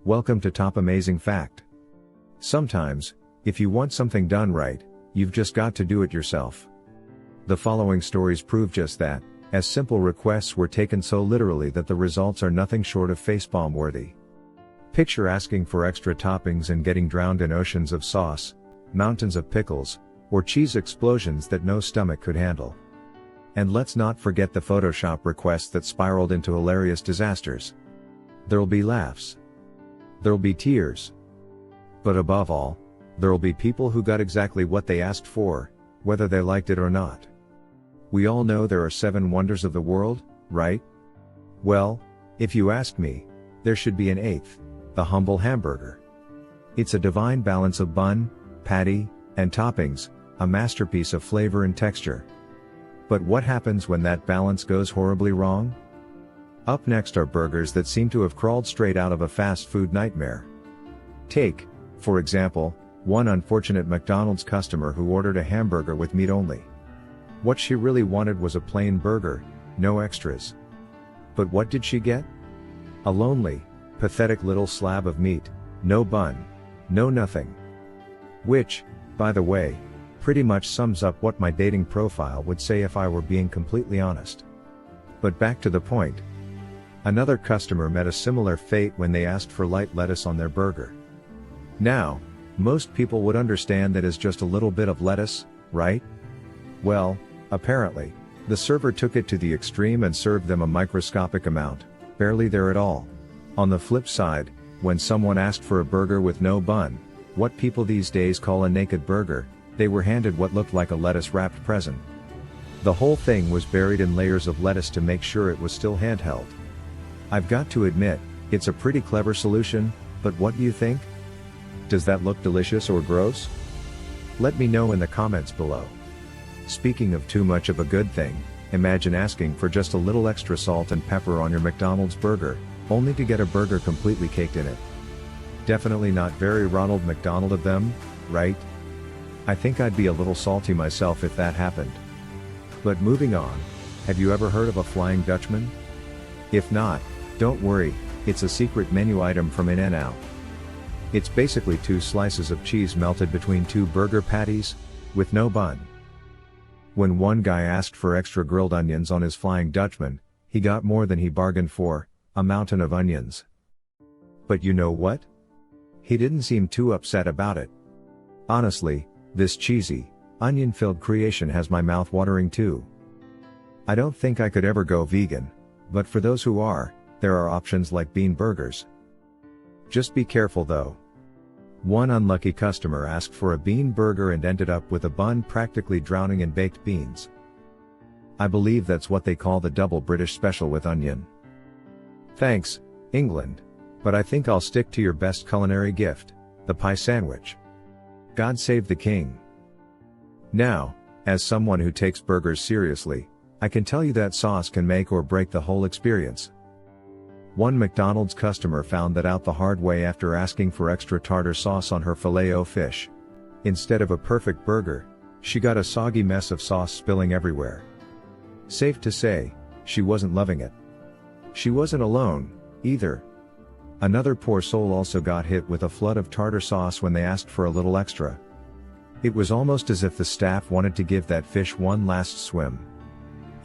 Welcome to Top Amazing Fact. Sometimes, if you want something done right, you've just got to do it yourself. The following stories prove just that, as simple requests were taken so literally that the results are nothing short of facepalm worthy. Picture asking for extra toppings and getting drowned in oceans of sauce, mountains of pickles, or cheese explosions that no stomach could handle. And let's not forget the Photoshop requests that spiraled into hilarious disasters. There'll be laughs. There'll be tears. But above all, there'll be people who got exactly what they asked for, whether they liked it or not. We all know there are 7 wonders of the world, right? Well, if you ask me, there should be an 8th, the humble hamburger. It's a divine balance of bun, patty, and toppings, a masterpiece of flavor and texture. But what happens when that balance goes horribly wrong? Up next are burgers that seem to have crawled straight out of a fast food nightmare. Take, for example, one unfortunate McDonald's customer who ordered a hamburger with meat only. What she really wanted was a plain burger, no extras. But what did she get? A lonely, pathetic little slab of meat, no bun, no nothing. Which, by the way, pretty much sums up what my dating profile would say if I were being completely honest. But back to the point. Another customer met a similar fate when they asked for light lettuce on their burger. Now, most people would understand that as just a little bit of lettuce, right? Well, apparently, the server took it to the extreme and served them a microscopic amount, barely there at all. On the flip side, when someone asked for a burger with no bun, what people these days call a naked burger, they were handed what looked like a lettuce-wrapped present. The whole thing was buried in layers of lettuce to make sure it was still handheld. I've got to admit, it's a pretty clever solution, but what do you think? Does that look delicious or gross? Let me know in the comments below. Speaking of too much of a good thing, imagine asking for just a little extra salt and pepper on your McDonald's burger, only to get a burger completely caked in it. Definitely not very Ronald McDonald of them, right? I think I'd be a little salty myself if that happened. But moving on, have you ever heard of a Flying Dutchman? If not, don't worry, it's a secret menu item from In-N-Out. It's basically 2 slices of cheese melted between 2 burger patties, with no bun. When one guy asked for extra grilled onions on his Flying Dutchman, he got more than he bargained for, a mountain of onions. But you know what? He didn't seem too upset about it. Honestly, this cheesy, onion-filled creation has my mouth watering too. I don't think I could ever go vegan, but for those who are, there are options like bean burgers. Just be careful though. One unlucky customer asked for a bean burger and ended up with a bun practically drowning in baked beans. I believe that's what they call the double British special with onion. Thanks, England, but I think I'll stick to your best culinary gift, the pie sandwich. God save the king. Now, as someone who takes burgers seriously, I can tell you that sauce can make or break the whole experience. One McDonald's customer found that out the hard way after asking for extra tartar sauce on her filet-o-fish. Instead of a perfect burger, she got a soggy mess of sauce spilling everywhere. Safe to say, she wasn't loving it. She wasn't alone, either. Another poor soul also got hit with a flood of tartar sauce when they asked for a little extra. It was almost as if the staff wanted to give that fish one last swim.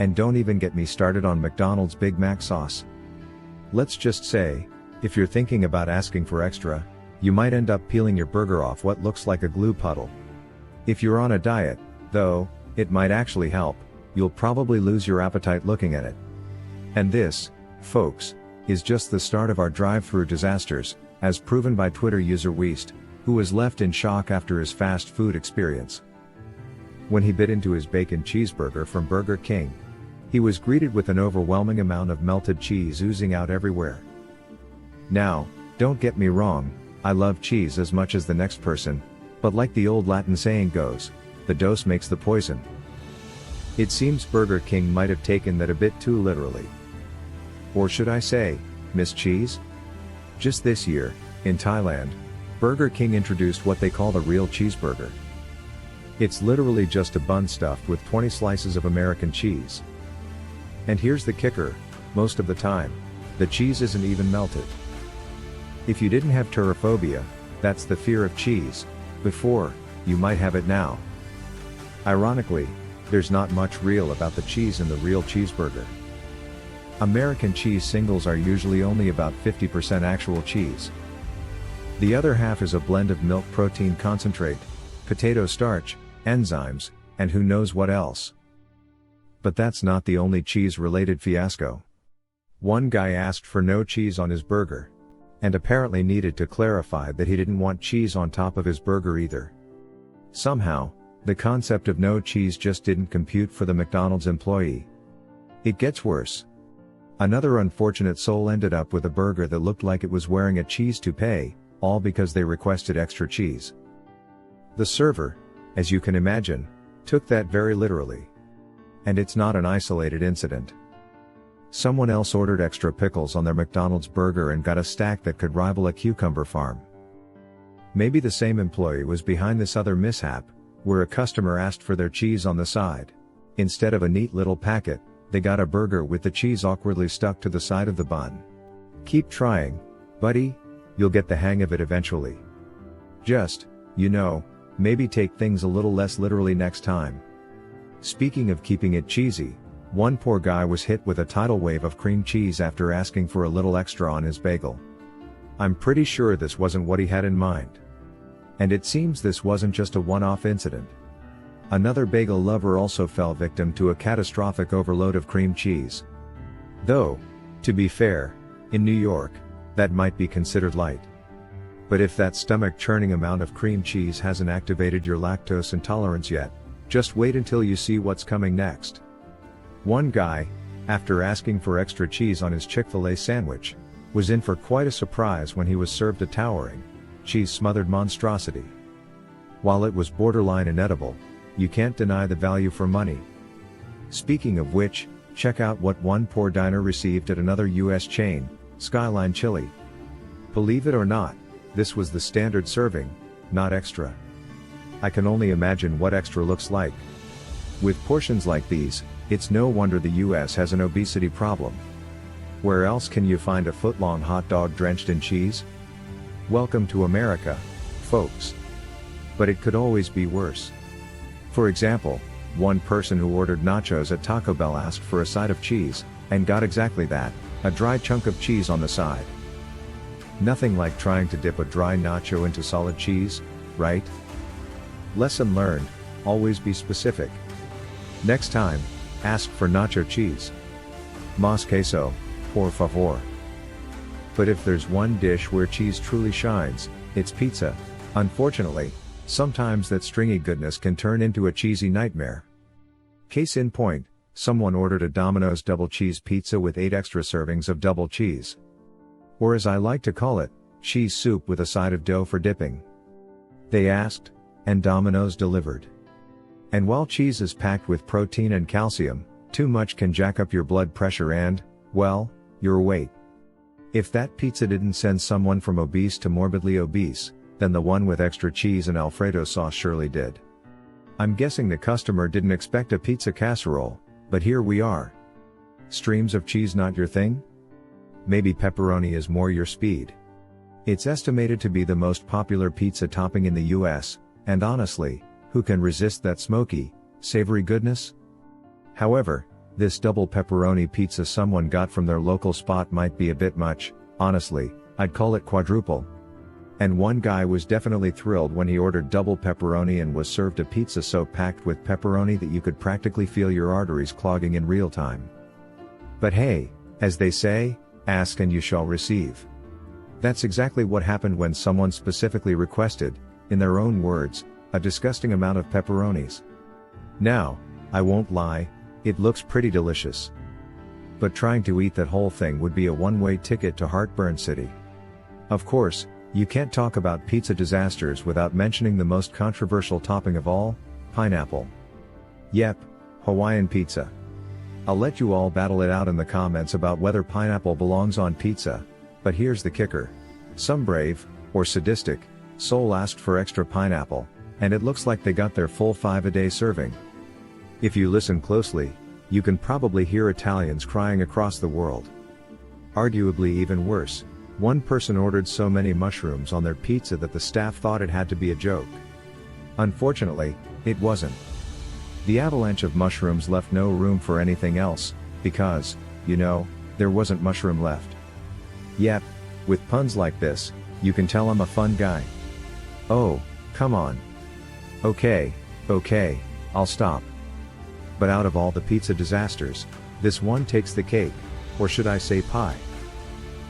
And don't even get me started on McDonald's Big Mac sauce. Let's just say, if you're thinking about asking for extra, you might end up peeling your burger off what looks like a glue puddle. If you're on a diet, though, it might actually help. You'll probably lose your appetite looking at it. And this, folks, is just the start of our drive-through disasters, as proven by Twitter user Weast, who was left in shock after his fast food experience. When he bit into his bacon cheeseburger from Burger King, he was greeted with an overwhelming amount of melted cheese oozing out everywhere. Now, don't get me wrong, I love cheese as much as the next person, but like the old Latin saying goes, the dose makes the poison. It seems Burger King might have taken that a bit too literally. Or should I say, Miss Cheese? Just this year, in Thailand, Burger King introduced what they call the real cheeseburger. It's literally just a bun stuffed with 20 slices of American cheese. And here's the kicker, most of the time, the cheese isn't even melted. If you didn't have pterophobia, that's the fear of cheese, before, you might have it now. Ironically, there's not much real about the cheese in the real cheeseburger. American cheese singles are usually only about 50% actual cheese. The other half is a blend of milk protein concentrate, potato starch, enzymes, and who knows what else. But that's not the only cheese-related fiasco. One guy asked for no cheese on his burger, and apparently needed to clarify that he didn't want cheese on top of his burger either. Somehow, the concept of no cheese just didn't compute for the McDonald's employee. It gets worse. Another unfortunate soul ended up with a burger that looked like it was wearing a cheese toupee, all because they requested extra cheese. The server, as you can imagine, took that very literally. And it's not an isolated incident. Someone else ordered extra pickles on their McDonald's burger and got a stack that could rival a cucumber farm. Maybe the same employee was behind this other mishap, where a customer asked for their cheese on the side. Instead of a neat little packet, they got a burger with the cheese awkwardly stuck to the side of the bun. Keep trying, buddy, you'll get the hang of it eventually. Just, maybe take things a little less literally next time. Speaking of keeping it cheesy, one poor guy was hit with a tidal wave of cream cheese after asking for a little extra on his bagel. I'm pretty sure this wasn't what he had in mind. And it seems this wasn't just a one-off incident. Another bagel lover also fell victim to a catastrophic overload of cream cheese. Though, to be fair, in New York, that might be considered light. But if that stomach-churning amount of cream cheese hasn't activated your lactose intolerance yet, just wait until you see what's coming next. One guy, after asking for extra cheese on his Chick-fil-A sandwich, was in for quite a surprise when he was served a towering, cheese-smothered monstrosity. While it was borderline inedible, you can't deny the value for money. Speaking of which, check out what one poor diner received at another US chain, Skyline Chili. Believe it or not, this was the standard serving, not extra. I can only imagine what extra looks like. With portions like these, it's no wonder the US has an obesity problem. Where else can you find a foot-long hot dog drenched in cheese? Welcome to America, folks. But it could always be worse. For example, one person who ordered nachos at Taco Bell asked for a side of cheese, and got exactly that, a dry chunk of cheese on the side. Nothing like trying to dip a dry nacho into solid cheese, right? Lesson learned, always be specific. Next time, ask for nacho cheese. Mas queso, por favor. But if there's one dish where cheese truly shines, it's pizza. Unfortunately, sometimes that stringy goodness can turn into a cheesy nightmare. Case in point, someone ordered a Domino's double cheese pizza with 8 extra servings of double cheese. Or as I like to call it, cheese soup with a side of dough for dipping. They asked, and Domino's delivered. And while cheese is packed with protein and calcium, too much can jack up your blood pressure and, well, your weight. If that pizza didn't send someone from obese to morbidly obese, then the one with extra cheese and Alfredo sauce surely did. I'm guessing the customer didn't expect a pizza casserole, but here we are. Streams of cheese not your thing? Maybe pepperoni is more your speed. It's estimated to be the most popular pizza topping in the US, and honestly, who can resist that smoky, savory goodness? However, this double pepperoni pizza someone got from their local spot might be a bit much. Honestly, I'd call it quadruple. And one guy was definitely thrilled when he ordered double pepperoni and was served a pizza so packed with pepperoni that you could practically feel your arteries clogging in real time. But hey, as they say, ask and you shall receive. That's exactly what happened when someone specifically requested, in their own words, a disgusting amount of pepperonis. Now, I won't lie, it looks pretty delicious. But trying to eat that whole thing would be a one-way ticket to Heartburn City. Of course, you can't talk about pizza disasters without mentioning the most controversial topping of all, pineapple. Yep, Hawaiian pizza. I'll let you all battle it out in the comments about whether pineapple belongs on pizza, but here's the kicker. Some brave, or sadistic, soul asked for extra pineapple, and it looks like they got their full 5-a-day serving. If you listen closely, you can probably hear Italians crying across the world. Arguably even worse, One person ordered so many mushrooms on their pizza that the staff thought it had to be a joke. Unfortunately, it wasn't. The avalanche of mushrooms left no room for anything else, because, there wasn't mushroom left. Yep, with puns like this, you can tell I'm a fun guy. Oh, come on. Okay, I'll stop. But out of all the pizza disasters, this one takes the cake, or should I say pie.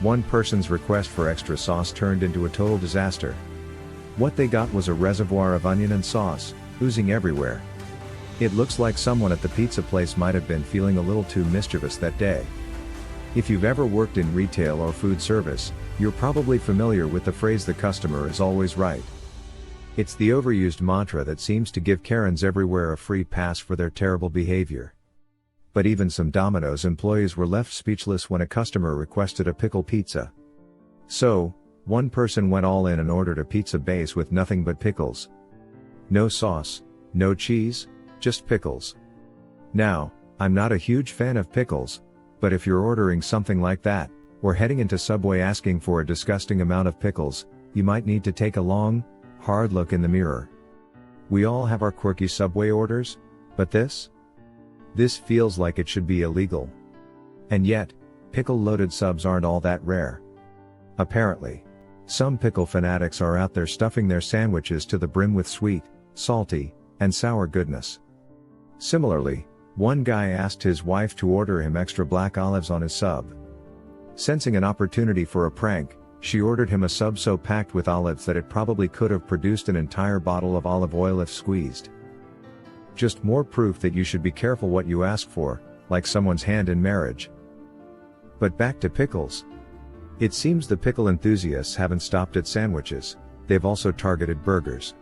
One person's request for extra sauce turned into a total disaster. What they got was a reservoir of onion and sauce, oozing everywhere. It looks like someone at the pizza place might have been feeling a little too mischievous that day. If you've ever worked in retail or food service, you're probably familiar with the phrase "the customer is always right." It's the overused mantra that seems to give Karens everywhere a free pass for their terrible behavior. But even some Domino's employees were left speechless when a customer requested a pickle pizza. So, one person went all in and ordered a pizza base with nothing but pickles. No sauce, no cheese, just pickles. Now, I'm not a huge fan of pickles, but if you're ordering something like that, or heading into Subway asking for a disgusting amount of pickles, you might need to take a long, hard look in the mirror. We all have our quirky Subway orders, but this feels like it should be illegal. And yet, pickle-loaded subs aren't all that rare. Apparently. Some pickle fanatics are out there stuffing their sandwiches to the brim with sweet, salty, and sour goodness. Similarly, one guy asked his wife to order him extra black olives on his sub. Sensing an opportunity for a prank, she ordered him a sub so packed with olives that it probably could have produced an entire bottle of olive oil if squeezed. Just more proof that you should be careful what you ask for, like someone's hand in marriage. But back to pickles. It seems the pickle enthusiasts haven't stopped at sandwiches, they've also targeted burgers.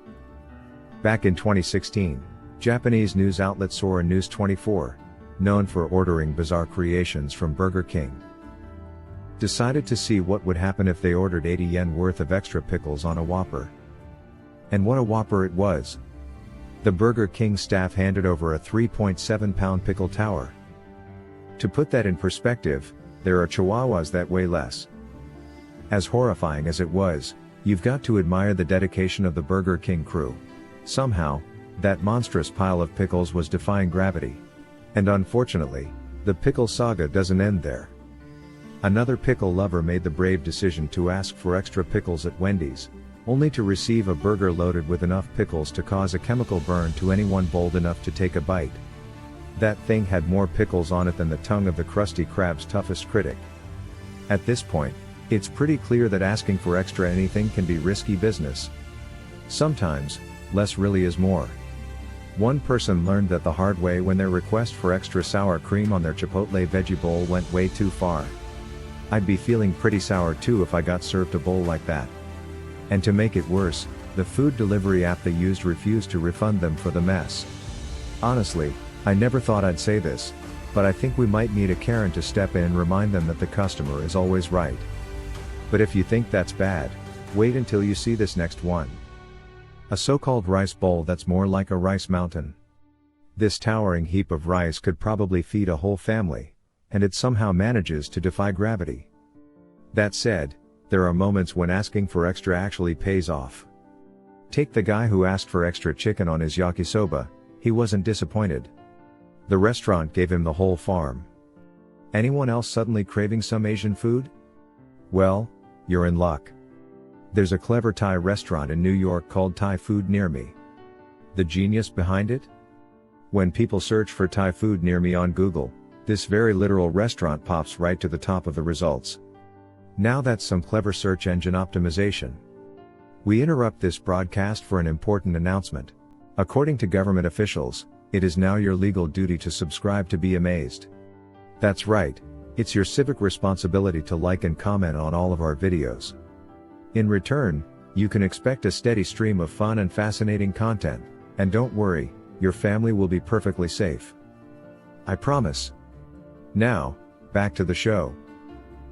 Back in 2016, Japanese news outlet Sora News 24, known for ordering bizarre creations from Burger King, decided to see what would happen if they ordered 80 yen worth of extra pickles on a Whopper. And what a Whopper it was! The Burger King staff handed over a 3.7-pound pickle tower. To put that in perspective, there are chihuahuas that weigh less. As horrifying as it was, you've got to admire the dedication of the Burger King crew. Somehow, that monstrous pile of pickles was defying gravity. And unfortunately, the pickle saga doesn't end there. Another pickle lover made the brave decision to ask for extra pickles at Wendy's, only to receive a burger loaded with enough pickles to cause a chemical burn to anyone bold enough to take a bite. That thing had more pickles on it than the tongue of the Krusty Krab's toughest critic. At this point, it's pretty clear that asking for extra anything can be risky business. Sometimes, less really is more. One person learned that the hard way when their request for extra sour cream on their Chipotle veggie bowl went way too far. I'd be feeling pretty sour too if I got served a bowl like that. And to make it worse, the food delivery app they used refused to refund them for the mess. Honestly, I never thought I'd say this, but I think we might need a Karen to step in and remind them that the customer is always right. But if you think that's bad, wait until you see this next one. A so-called rice bowl that's more like a rice mountain. This towering heap of rice could probably feed a whole family, and it somehow manages to defy gravity. That said, there are moments when asking for extra actually pays off. Take the guy who asked for extra chicken on his yakisoba. He wasn't disappointed. The restaurant gave him the whole farm. Anyone else suddenly craving some Asian food? Well, you're in luck. There's a clever Thai restaurant in New York called Thai Food Near Me. The genius behind it? When people search for Thai food near me on Google, this very literal restaurant pops right to the top of the results. Now that's some clever search engine optimization. We interrupt this broadcast for an important announcement. According to government officials, it is now your legal duty to subscribe to be amazed. That's right, it's your civic responsibility to like and comment on all of our videos. In return, you can expect a steady stream of fun and fascinating content, and don't worry, your family will be perfectly safe. I promise. Now, back to the show.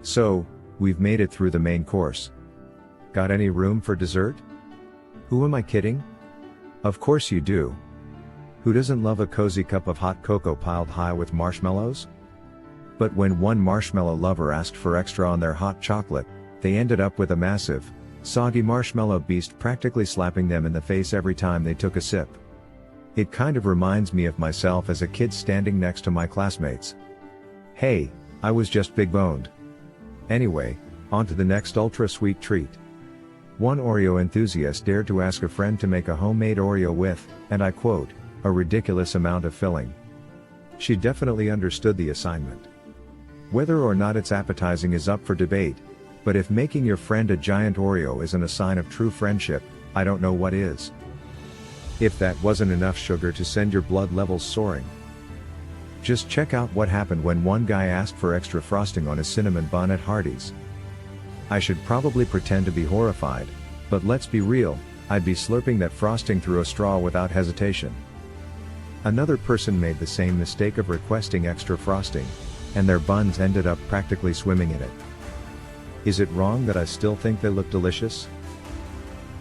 So, we've made it through the main course. Got any room for dessert? Who am I kidding? Of course you do. Who doesn't love a cozy cup of hot cocoa piled high with marshmallows? But when one marshmallow lover asked for extra on their hot chocolate, They ended up with a massive, soggy Marshmallow Beast practically slapping them in the face every time they took a sip. It kind of reminds me of myself as a kid standing next to my classmates. Hey, I was just big boned. Anyway, on to the next ultra sweet treat. One Oreo enthusiast dared to ask a friend to make a homemade Oreo with, and I quote, a ridiculous amount of filling. She definitely understood the assignment. Whether or not it's appetizing is up for debate, but if making your friend a giant Oreo isn't a sign of true friendship, I don't know what is. If that wasn't enough sugar to send your blood levels soaring. Just check out what happened when one guy asked for extra frosting on his cinnamon bun at Hardee's. I should probably pretend to be horrified, but let's be real, I'd be slurping that frosting through a straw without hesitation. Another person made the same mistake of requesting extra frosting, and their buns ended up practically swimming in it. Is it wrong that I still think they look delicious?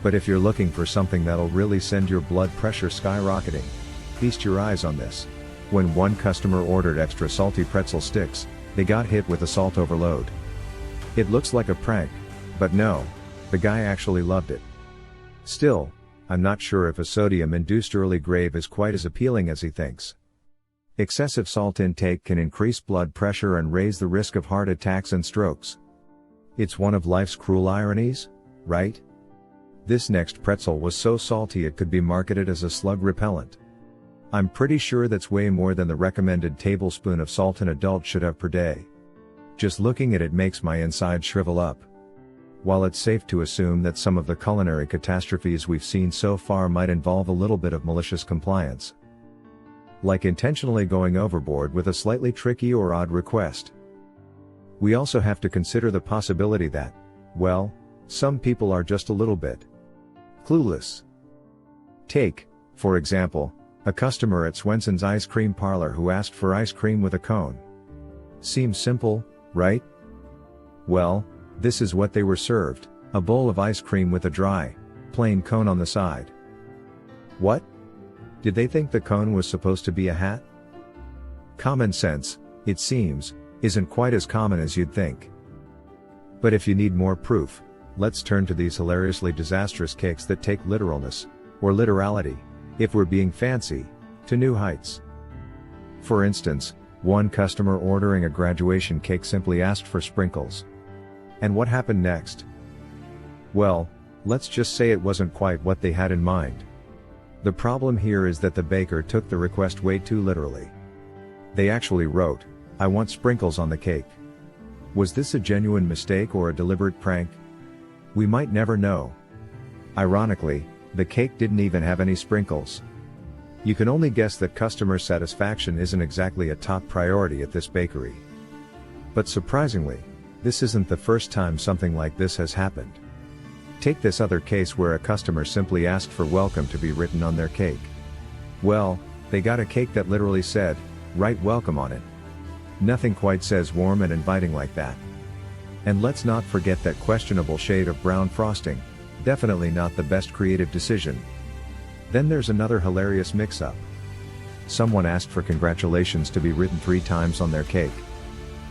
But if you're looking for something that'll really send your blood pressure skyrocketing, feast your eyes on this. When one customer ordered extra salty pretzel sticks, they got hit with a salt overload. It looks like a prank, but no, the guy actually loved it. Still, I'm not sure if a sodium-induced early grave is quite as appealing as he thinks. Excessive salt intake can increase blood pressure and raise the risk of heart attacks and strokes. It's one of life's cruel ironies, right? This next pretzel was so salty it could be marketed as a slug repellent. I'm pretty sure that's way more than the recommended tablespoon of salt an adult should have per day. Just looking at it makes my insides shrivel up. While it's safe to assume that some of the culinary catastrophes we've seen so far might involve a little bit of malicious compliance. Like intentionally going overboard with a slightly tricky or odd request. We also have to consider the possibility that, well, some people are just a little bit clueless. Take, for example, a customer at Swenson's ice cream parlor who asked for ice cream with a cone. Seems simple, right? Well, this is what they were served, a bowl of ice cream with a dry, plain cone on the side. What? Did they think the cone was supposed to be a hat? Common sense, it seems, isn't quite as common as you'd think. But if you need more proof, let's turn to these hilariously disastrous cakes that take literalness, or literality, if we're being fancy, to new heights. For instance, one customer ordering a graduation cake simply asked for sprinkles. And what happened next? Well, let's just say it wasn't quite what they had in mind. The problem here is that the baker took the request way too literally. They actually wrote, "I want sprinkles on the cake." Was this a genuine mistake or a deliberate prank? We might never know. Ironically, the cake didn't even have any sprinkles. You can only guess that customer satisfaction isn't exactly a top priority at this bakery. But surprisingly, this isn't the first time something like this has happened. Take this other case where a customer simply asked for welcome to be written on their cake. Well, they got a cake that literally said, "Write welcome" on it. Nothing quite says warm and inviting like that. And let's not forget that questionable shade of brown frosting, definitely not the best creative decision. Then there's another hilarious mix-up. Someone asked for congratulations to be written 3 times on their cake.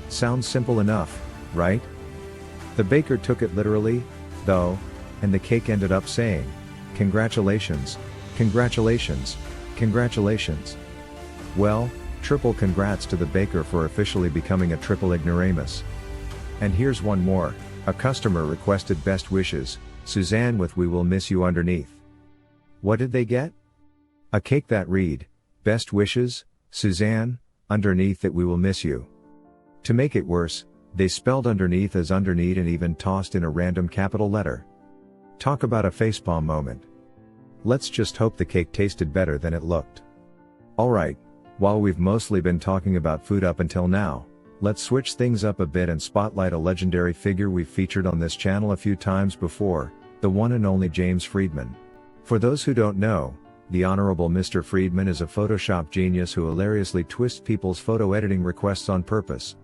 Sounds simple enough, right? The baker took it literally, though, and the cake ended up saying, "Congratulations, congratulations, congratulations." Well, triple congrats to the baker for officially becoming a triple ignoramus. And here's one more, a customer requested best wishes, Suzanne with "We will miss you" underneath. What did they get? A cake that read, "Best wishes, Suzanne," underneath that "We will miss you." To make it worse, they spelled underneath as underneath and even tossed in a random capital letter. Talk about a facepalm moment. Let's just hope the cake tasted better than it looked. Alright, while we've mostly been talking about food up until now, let's switch things up a bit and spotlight a legendary figure we've featured on this channel a few times before, the one and only James Friedman. For those who don't know, the Honorable Mr. Friedman is a Photoshop genius who hilariously twists people's photo editing requests on purpose.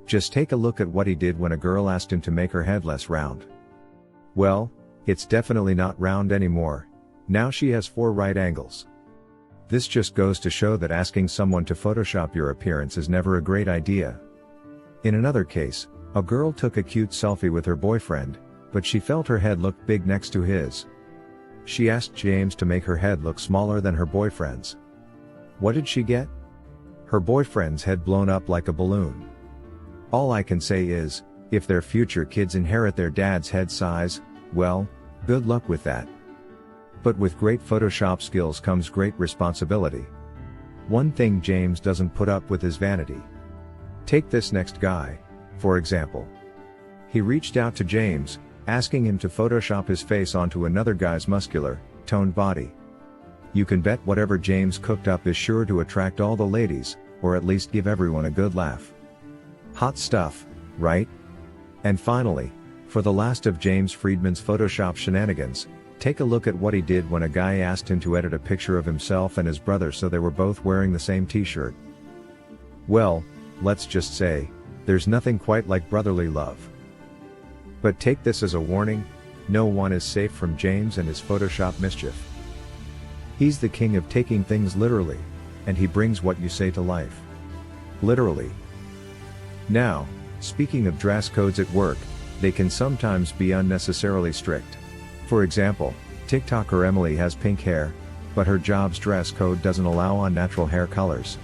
Just take a look at what he did when a girl asked him to make her head less round. Well, it's definitely not round anymore. Now she has 4 right angles. This just goes to show that asking someone to Photoshop your appearance is never a great idea. In another case, A girl took a cute selfie with her boyfriend, but she felt her head looked big next to his. She asked James to make her head look smaller than her boyfriend's. What did she get? Her boyfriend's head blown up like a balloon. All I can say is, if their future kids inherit their dad's head size, well, good luck with that. But with great Photoshop skills comes great responsibility. One thing James doesn't put up with is vanity. Take this next guy, for example. He reached out to James, asking him to Photoshop his face onto another guy's muscular, toned body. You can bet whatever James cooked up is sure to attract all the ladies, or at least give everyone a good laugh. Hot stuff, right? And finally, for the last of James Friedman's Photoshop shenanigans, take a look at what he did when a guy asked him to edit a picture of himself and his brother so they were both wearing the same t-shirt. Well, let's just say, there's nothing quite like brotherly love. But take this as a warning, no one is safe from James and his Photoshop mischief. He's the king of taking things literally, and he brings what you say to life. Literally. Now, speaking of dress codes at work, they can sometimes be unnecessarily strict. For example, TikToker Emily has pink hair, but her job's dress code doesn't allow unnatural hair colors.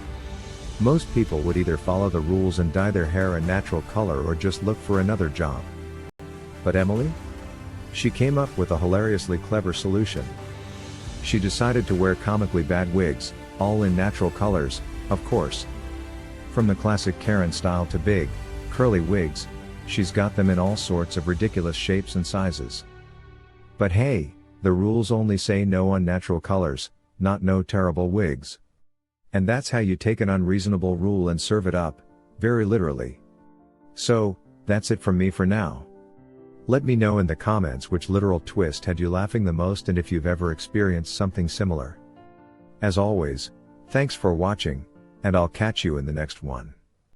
Most people would either follow the rules and dye their hair a natural color or just look for another job. But Emily? She came up with a hilariously clever solution. She decided to wear comically bad wigs, all in natural colors, of course. From the classic Karen style to big, curly wigs, she's got them in all sorts of ridiculous shapes and sizes. But hey, the rules only say no unnatural colors, not no terrible wigs. And that's how you take an unreasonable rule and serve it up, very literally. So, that's it from me for now. Let me know in the comments which literal twist had you laughing the most and if you've ever experienced something similar. As always, thanks for watching, and I'll catch you in the next one.